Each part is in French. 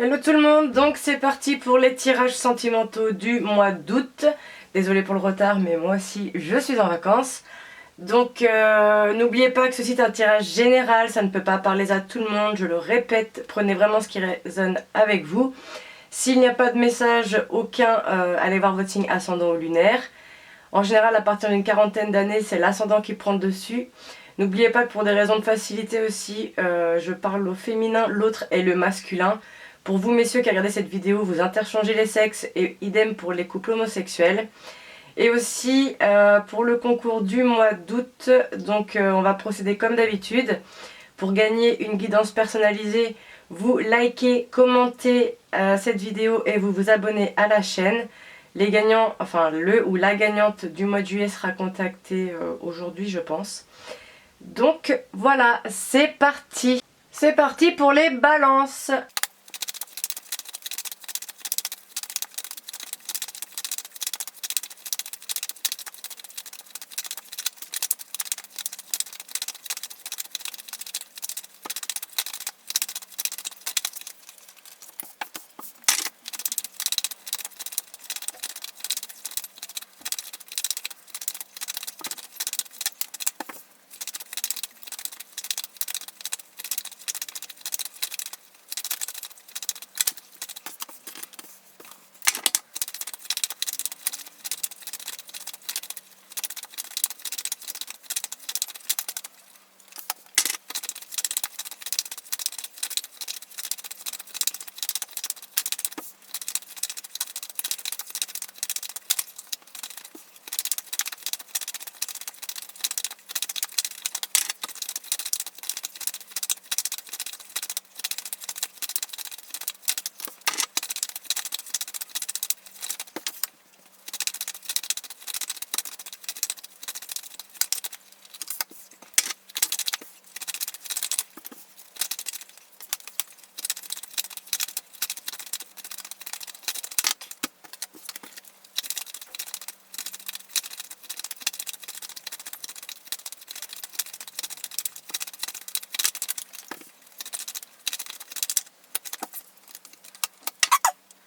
Hello tout le monde, donc c'est parti pour les tirages sentimentaux du mois d'août. Désolée pour le retard, mais moi aussi je suis en vacances. Donc n'oubliez pas que ceci est un tirage général, ça ne peut pas parler à tout le monde, je le répète, prenez vraiment ce qui résonne avec vous. S'il n'y a pas de message aucun, allez voir votre signe ascendant ou lunaire. En général, à partir d'une quarantaine d'années, c'est l'ascendant qui prend le dessus. N'oubliez pas que pour des raisons de facilité aussi, je parle au féminin, l'autre est le masculin. Pour vous messieurs qui regardez cette vidéo, vous interchangez les sexes et idem pour les couples homosexuels. Et aussi pour le concours du mois d'août, donc on va procéder comme d'habitude. Pour gagner une guidance personnalisée, vous likez, commentez cette vidéo et vous vous abonnez à la chaîne. Les gagnants, enfin le ou la gagnante du mois de juillet sera contactée aujourd'hui je pense. Donc voilà, c'est parti. C'est parti pour les balances.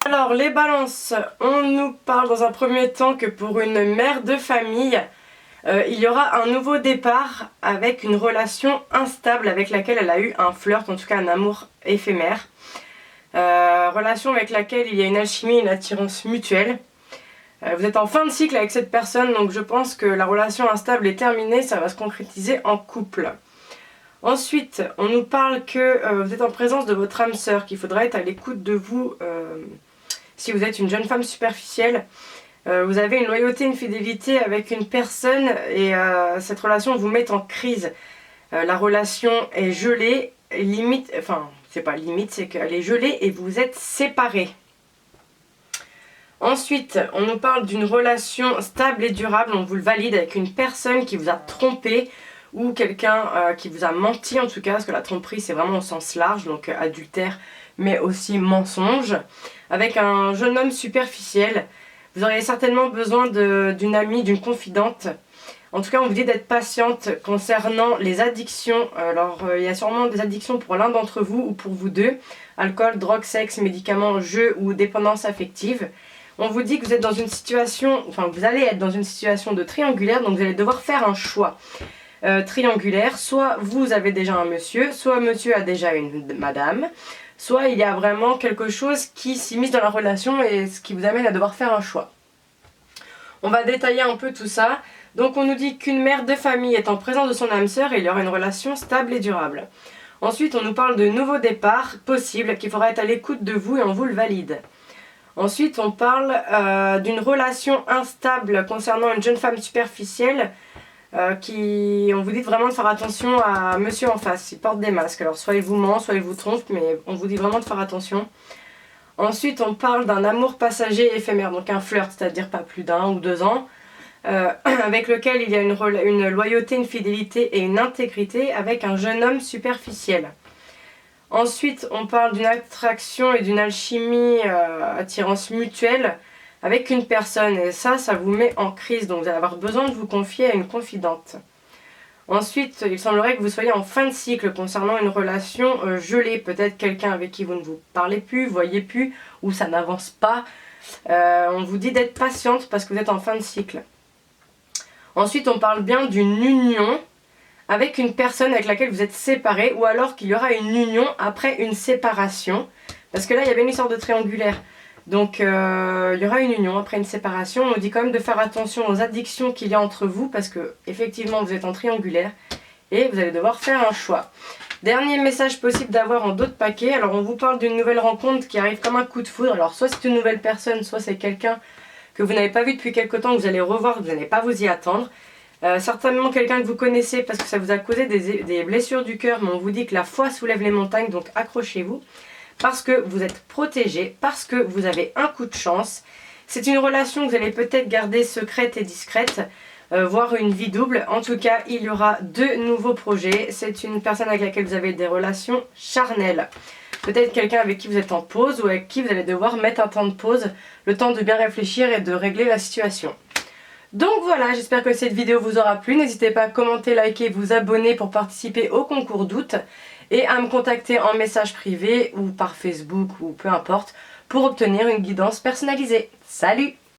Alors les balances, on nous parle dans un premier temps que pour une mère de famille, il y aura un nouveau départ avec une relation instable avec laquelle elle a eu un flirt, en tout cas un amour éphémère. Relation avec laquelle il y a une alchimie, une attirance mutuelle. Vous êtes en fin de cycle avec cette personne, donc je pense que la relation instable est terminée, ça va se concrétiser en couple. Ensuite, on nous parle que vous êtes en présence de votre âme sœur, qu'il faudra être à l'écoute de vous si vous êtes une jeune femme superficielle. Vous avez une loyauté, une fidélité avec une personne et cette relation vous met en crise. La relation est gelée, limite, enfin c'est pas limite, c'est qu'elle est gelée et vous êtes séparés. Ensuite, on nous parle d'une relation stable et durable, on vous le valide avec une personne qui vous a trompé ou quelqu'un qui vous a menti en tout cas, parce que la tromperie c'est vraiment au sens large, donc adultère mais aussi mensonge, avec un jeune homme superficiel. Vous auriez certainement besoin d'une amie, d'une confidente. En tout cas, on vous dit d'être patiente concernant les addictions. Alors, il y a sûrement des addictions pour l'un d'entre vous ou pour vous deux. Alcool, drogue, sexe, médicaments, jeux ou dépendance affective. On vous dit que vous êtes dans une situation, enfin vous allez être dans une situation de triangulaire, donc vous allez devoir faire un choix. Triangulaire, soit vous avez déjà un monsieur, soit monsieur a déjà une madame, soit il y a vraiment quelque chose qui s'immisce dans la relation et ce qui vous amène à devoir faire un choix. On va détailler un peu tout ça. Donc on nous dit qu'une mère de famille est en présence de son âme sœur et il y aura une relation stable et durable. Ensuite on nous parle de nouveaux départs possibles, qu'il faudra être à l'écoute de vous et on vous le valide. Ensuite on parle d'une relation instable concernant une jeune femme superficielle. On vous dit vraiment de faire attention à monsieur en face, il porte des masques, alors soit il vous ment, soit il vous trompe, mais on vous dit vraiment de faire attention. Ensuite on parle d'un amour passager et éphémère, donc un flirt, c'est-à-dire pas plus d'1 ou 2 ans, avec lequel il y a une loyauté, une fidélité et une intégrité avec un jeune homme superficiel. Ensuite on parle d'une attraction et d'une alchimie, attirance mutuelle, avec une personne et ça vous met en crise, donc vous allez avoir besoin de vous confier à une confidente. Ensuite, il semblerait que vous soyez en fin de cycle concernant une relation gelée. Peut-être quelqu'un avec qui vous ne vous parlez plus, voyez plus, ou ça n'avance pas. On vous dit d'être patiente parce que vous êtes en fin de cycle. Ensuite, on parle bien d'une union avec une personne avec laquelle vous êtes séparés, ou alors qu'il y aura une union après une séparation. Parce que là, il y avait une histoire de triangulaire. Donc, il y aura une union après une séparation. On nous dit quand même de faire attention aux addictions qu'il y a entre vous, parce que effectivement, vous êtes en triangulaire et vous allez devoir faire un choix. Dernier message possible d'avoir en dos de paquet. Alors, on vous parle d'une nouvelle rencontre qui arrive comme un coup de foudre. Alors, soit c'est une nouvelle personne, soit c'est quelqu'un que vous n'avez pas vu depuis quelque temps, que vous allez revoir, que vous n'allez pas vous y attendre. Certainement quelqu'un que vous connaissez parce que ça vous a causé des blessures du cœur, mais on vous dit que la foi soulève les montagnes, donc accrochez-vous. Parce que vous êtes protégé, parce que vous avez un coup de chance. C'est une relation que vous allez peut-être garder secrète et discrète, voire une vie double. En tout cas, il y aura 2 nouveaux projets. C'est une personne avec laquelle vous avez des relations charnelles. Peut-être quelqu'un avec qui vous êtes en pause ou avec qui vous allez devoir mettre un temps de pause, le temps de bien réfléchir et de régler la situation. Donc voilà, j'espère que cette vidéo vous aura plu. N'hésitez pas à commenter, liker, vous abonner pour participer au concours d'août et à me contacter en message privé ou par Facebook ou peu importe pour obtenir une guidance personnalisée. Salut!